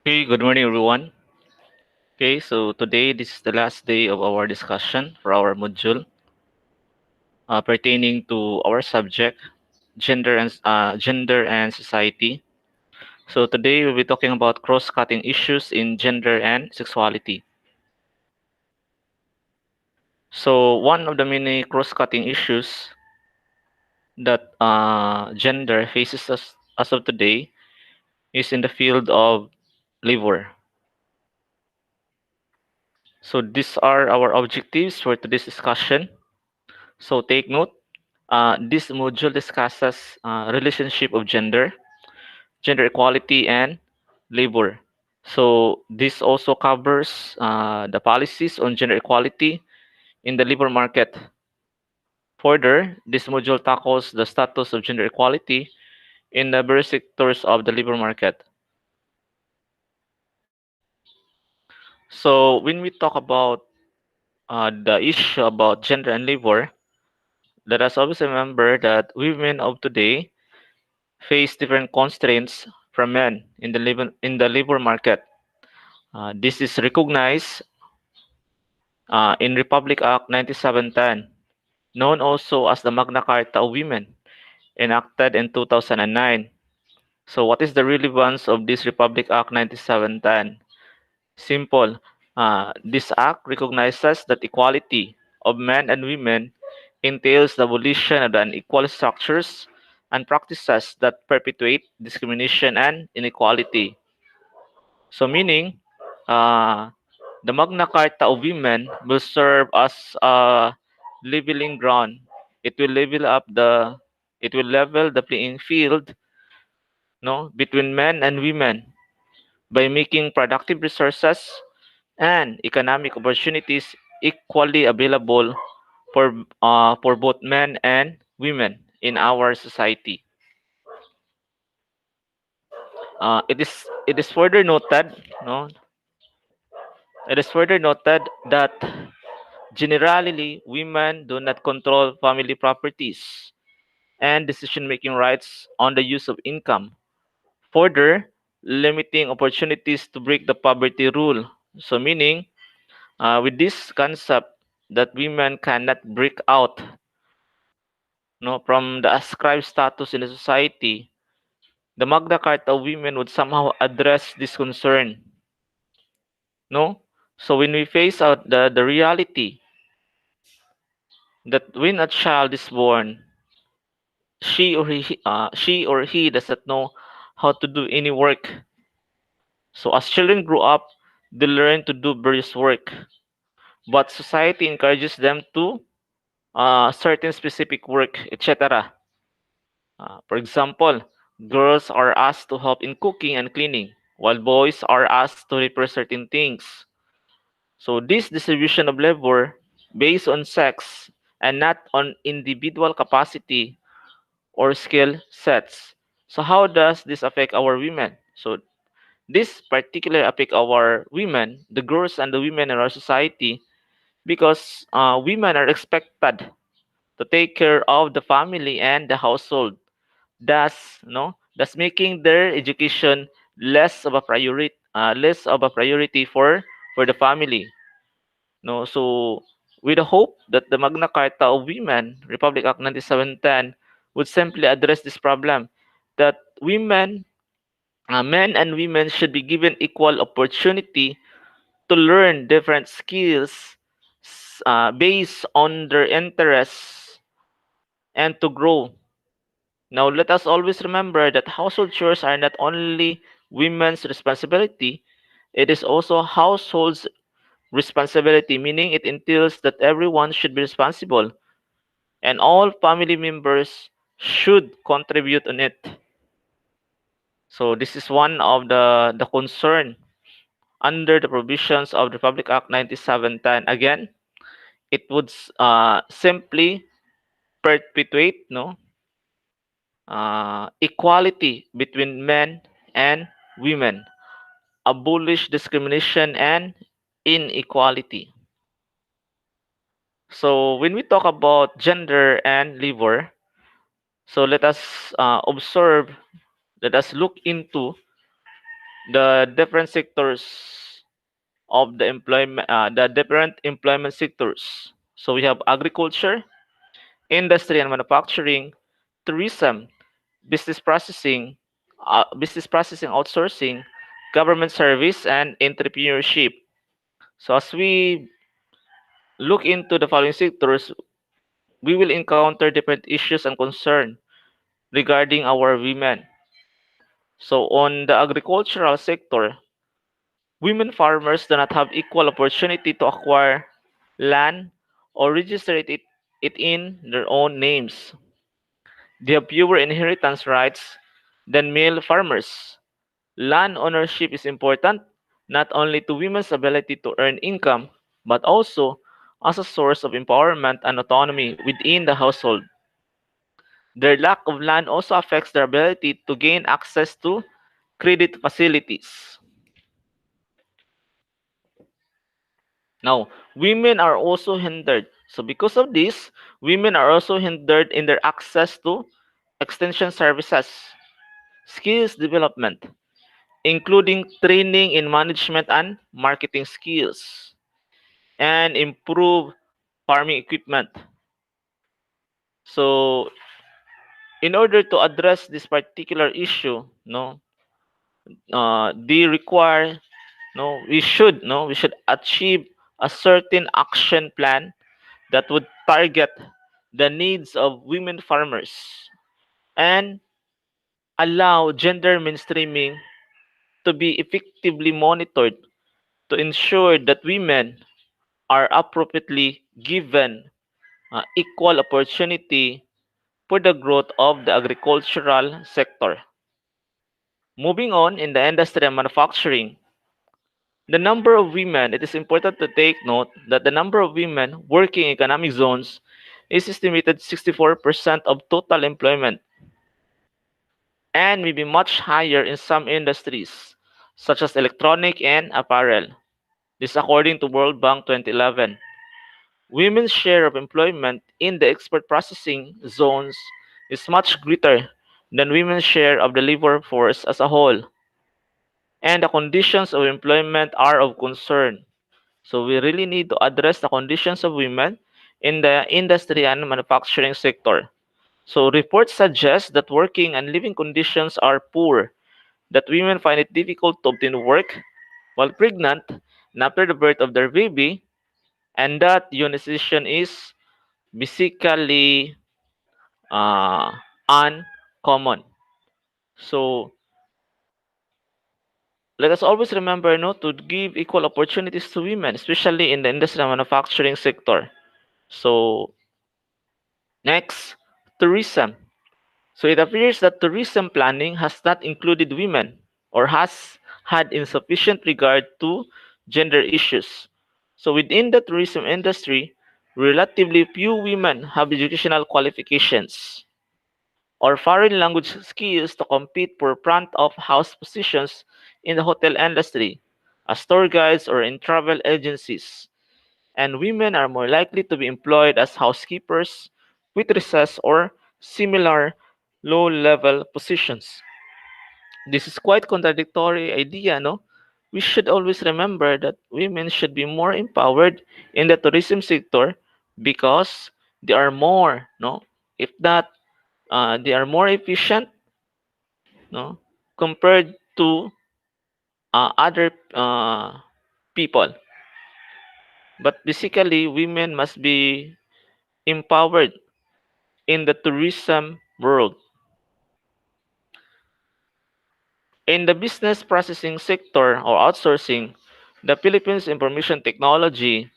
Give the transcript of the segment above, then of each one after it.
Okay, good morning, everyone. Okay, so today this is the last day of our discussion for our module pertaining to our subject, gender and society. So today we'll be talking about cross-cutting issues in gender and sexuality. So one of the many cross-cutting issues that gender faces as of today is in the field of labor. So these are our objectives for today's discussion. So take note. This module discusses relationship of gender equality, and labor. So this also covers the policies on gender equality in the labor market. Further, this module tackles the status of gender equality in the various sectors of the labor market. So when we talk about the issue about gender and labor, let us always remember that women of today face different constraints from men in the labor market. This is recognized in Republic Act 9710, known also as the Magna Carta of Women, enacted in 2009. So, what is the relevance of this Republic Act 9710? Simple. This act recognizes that equality of men and women entails the abolition of the unequal structures and practices that perpetuate discrimination and inequality. So, meaning, uh, the Magna Carta of Women will serve as a leveling ground. It will level the playing field, no, between men and women by making productive resources and economic opportunities equally available for both men and women in our society. It is further noted, no, it is further noted that generally women do not control family properties and decision-making rights on the use of income, further limiting opportunities to break the poverty rule. So, meaning, with this concept that women cannot break out, no, from the ascribed status in the society, the Magna Carta of Women would somehow address this concern. No? So, when we face out the reality that when a child is born, she or he does not know how to do any work. So as children grow up, they learn to do various work, but society encourages them to certain specific work, etc. For example, girls are asked to help in cooking and cleaning, while boys are asked to repair certain things. So this distribution of labor based on sex and not on individual capacity or skill sets. So how does this affect our women? So this particularly affect our women, the girls and the women in our society, because women are expected to take care of the family and the household, thus making their education less of a priority for the family. No, so with the hope that the Magna Carta of Women, Republic Act 9710, would simply address this problem, that men and women should be given equal opportunity to learn different skills based on their interests and to grow. Now, let us always remember that household chores are not only women's responsibility, it is also household's responsibility, meaning it entails that everyone should be responsible and all family members should contribute on it. So this is one of the concern under the provisions of the Republic Act 9710. Again, it would simply perpetuate, no, equality between men and women, abolish discrimination and inequality. So when we talk about gender and labor, so let us look into the different sectors of the different employment sectors. So we have agriculture, industry and manufacturing, tourism, business processing outsourcing, government service, and entrepreneurship. So as we look into the following sectors, we will encounter different issues and concern regarding our women. So on the agricultural sector, women farmers do not have equal opportunity to acquire land or register it in their own names. They have fewer inheritance rights than male farmers. Land ownership is important not only to women's ability to earn income, but also as a source of empowerment and autonomy within the household. Their lack of land also affects their ability to gain access to credit facilities. Now, women are also hindered. So, because of this, women are also hindered in their access to extension services, skills development, including training in management and marketing skills, and improve farming equipment. So, in order to address this particular issue, no, they require, no, we should achieve a certain action plan that would target the needs of women farmers and allow gender mainstreaming to be effectively monitored to ensure that women are appropriately given equal opportunity for the growth of the agricultural sector. Moving on in the industry and manufacturing, the number of women, it is important to take note that the number of women working in economic zones is estimated 64% of total employment and may be much higher in some industries, such as electronic and apparel. This according to World Bank 2011. Women's share of employment in the export processing zones is much greater than women's share of the labor force as a whole, and the conditions of employment are of concern. So we really need to address the conditions of women in the industry and manufacturing sector. So reports suggest that working and living conditions are poor, that women find it difficult to obtain work while pregnant and after the birth of their baby, and that unionization is basically uh, uncommon. So let us always remember no, to give equal opportunities to women, especially in the industry and manufacturing sector. So next, tourism. So it appears that tourism planning has not included women or has had insufficient regard to gender issues. So within the tourism industry, relatively few women have educational qualifications or foreign language skills to compete for front of house positions in the hotel industry, as tour guides or in travel agencies. And women are more likely to be employed as housekeepers, waitresses, or similar low level positions. This is quite contradictory idea, no? We should always remember that women should be more empowered in the tourism sector because they are more, no? If that they are more efficient, no, compared to other people. But basically, women must be empowered in the tourism world. In the business processing sector or outsourcing, the Philippines Information Technology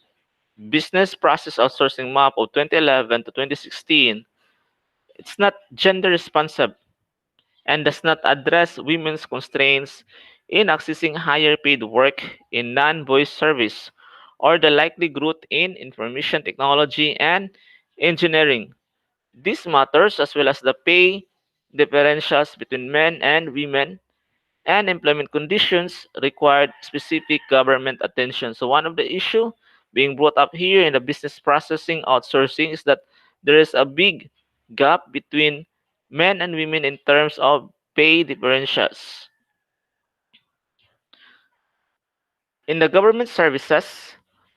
Business Process Outsourcing Map of 2011 to 2016, it's not gender responsive and does not address women's constraints in accessing higher paid work in non-voice service or the likely growth in information technology and engineering. These matters as well as the pay differentials between men and women and employment conditions required specific government attention. So one of the issue being brought up here in the business processing outsourcing is that there is a big gap between men and women in terms of pay differentials. In the government services,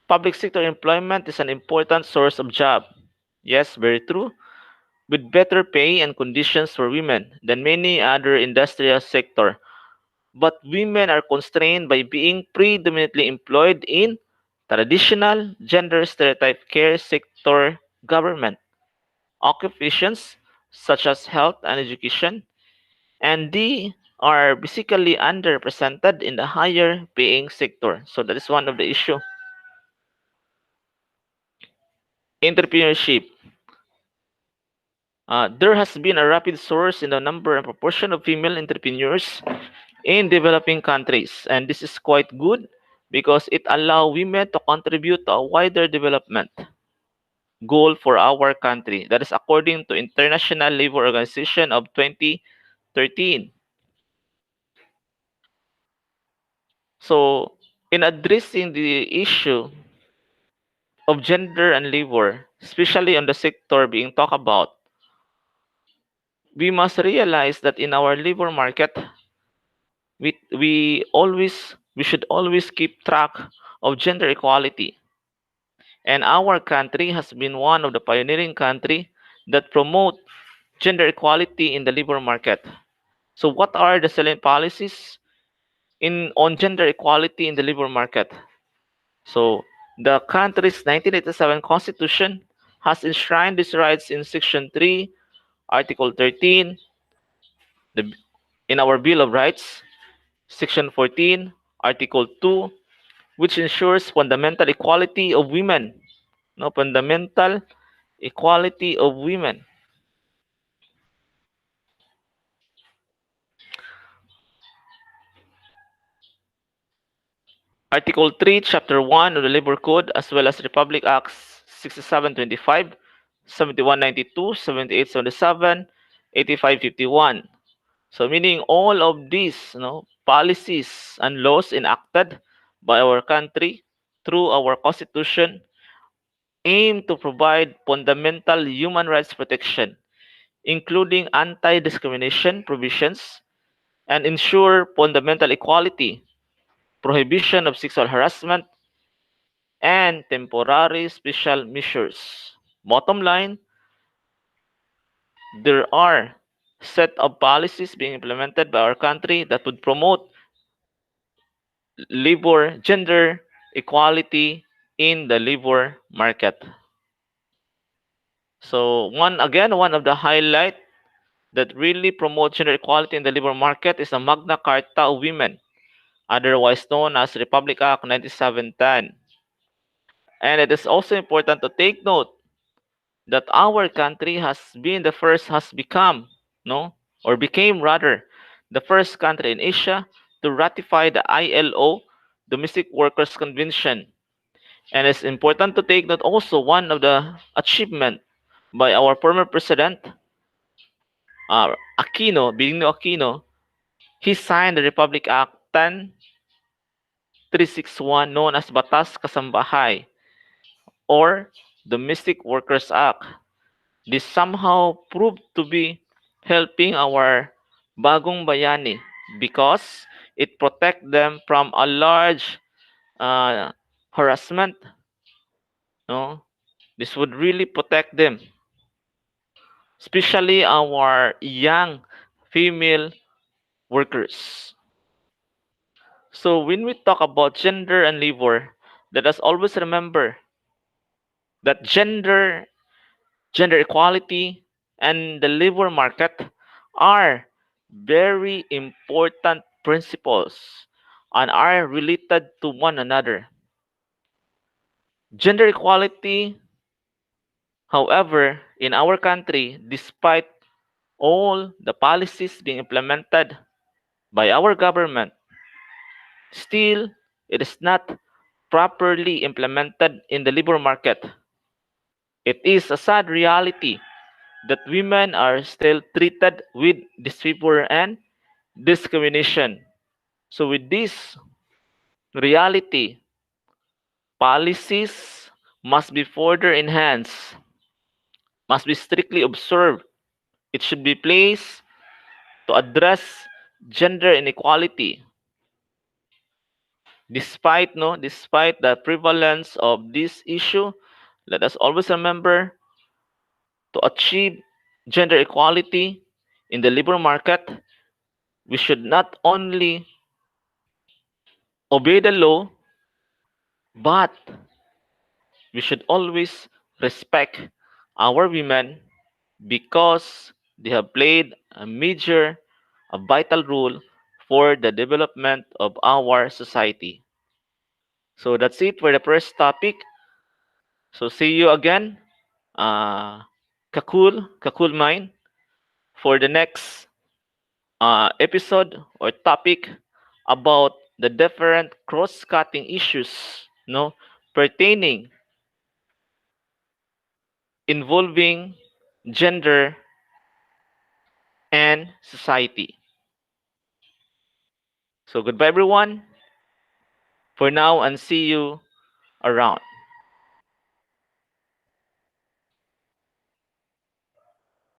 public sector employment is an important source of job. Yes, very true. With better pay and conditions for women than many other industrial sector. But women are constrained by being predominantly employed in traditional gender stereotype care sector government occupations such as health and education, and they are basically underrepresented in the higher paying sector. So that is one of the issue. Entrepreneurship. There has been a rapid source in the number and proportion of female entrepreneurs in developing countries, and this is quite good because it allows women to contribute to a wider development goal for our country. That is according to International Labor Organization of 2013. So, in addressing the issue of gender and labor, especially on the sector being talked about, we must realize that in our labor market, we should always keep track of gender equality. And our country has been one of the pioneering country that promote gender equality in the labor market. So what are the salient policies in on gender equality in the labor market? So the country's 1987 constitution has enshrined these rights in section 3, article 13, the, in our Bill of Rights, section 14, article 2, which ensures fundamental equality of women. No, fundamental equality of women. Article 3, Chapter 1 of the Labor Code, as well as Republic Acts 6725, 7192, 7877, 8551. So meaning all of these policies and laws enacted by our country through our constitution aim to provide fundamental human rights protection, including anti-discrimination provisions, and ensure fundamental equality, prohibition of sexual harassment, and temporary special measures. Bottom line, there are set of policies being implemented by our country that would promote labor gender equality in the labor market. So one of the highlight that really promotes gender equality in the labor market is the Magna Carta of Women, otherwise known as Republic Act 9710. And it is also important to take note that our country has become, no, or became rather, the first country in Asia to ratify the ILO Domestic Workers Convention. And it's important to take note also one of the achievement by our former president, Aquino, Benigno Aquino. He signed the Republic Act 10361 known as Batas Kasambahay or Domestic Workers Act. This somehow proved to be helping our bagong bayani because it protect them from a large harassment. No, this would really protect them, especially our young female workers. So when we talk about gender and labor, let us always remember that gender equality and the labor market are very important principles and are related to one another. Gender equality, however, in our country, despite all the policies being implemented by our government, still it is not properly implemented in the labor market. It is a sad reality that women are still treated with disfavor and discrimination. So, with this reality, policies must be further enhanced, must be strictly observed. It should be placed to address gender inequality. Despite the prevalence of this issue, let us always remember to achieve gender equality in the labor market, we should not only obey the law, but we should always respect our women because they have played a vital role for the development of our society. So that's it for the first topic. So see you again, Kakul Mind, for the next episode or topic about the different cross-cutting issues, pertaining involving gender and society. So goodbye everyone for now and see you around.